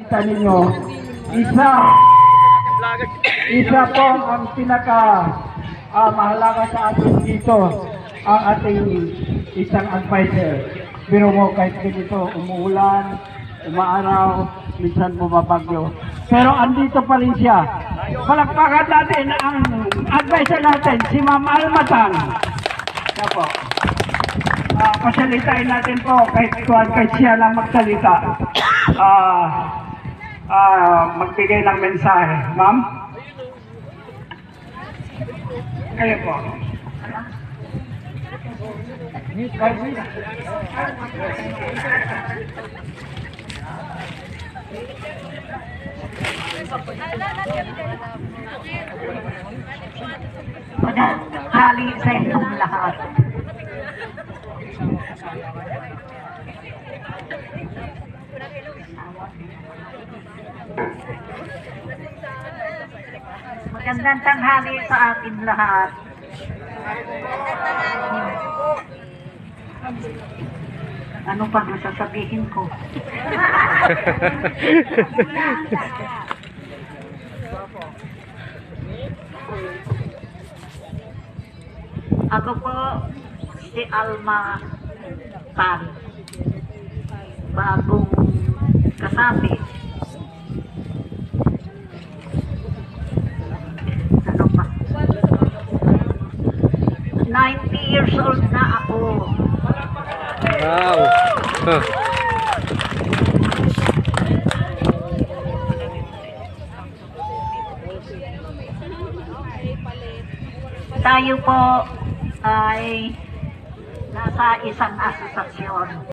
makikita ninyo, isa po ang pinaka mahalaga sa atin dito, ang ating isang advisor. Pero mo kahit ganito, umuulan, umaaraw, minsan bumabagyo. Pero andito pa rin siya. Palakpakan natin ang advisor natin, si Ma'am Almatang. Siya po. Pasalitain natin po kahit siya lang magsalita. Magbigay ng mensahe. Ma'am? Kayo po. Maghali sa inyong lahat. Magandang tanghali sa atin lahat. Ano pa na sasabihin ko? Ako po si Alma Tan, bagong kasapi. Ano pa? 90 years old na ako. Wow. Huh. Tayo po ay nasa isang asosasyon.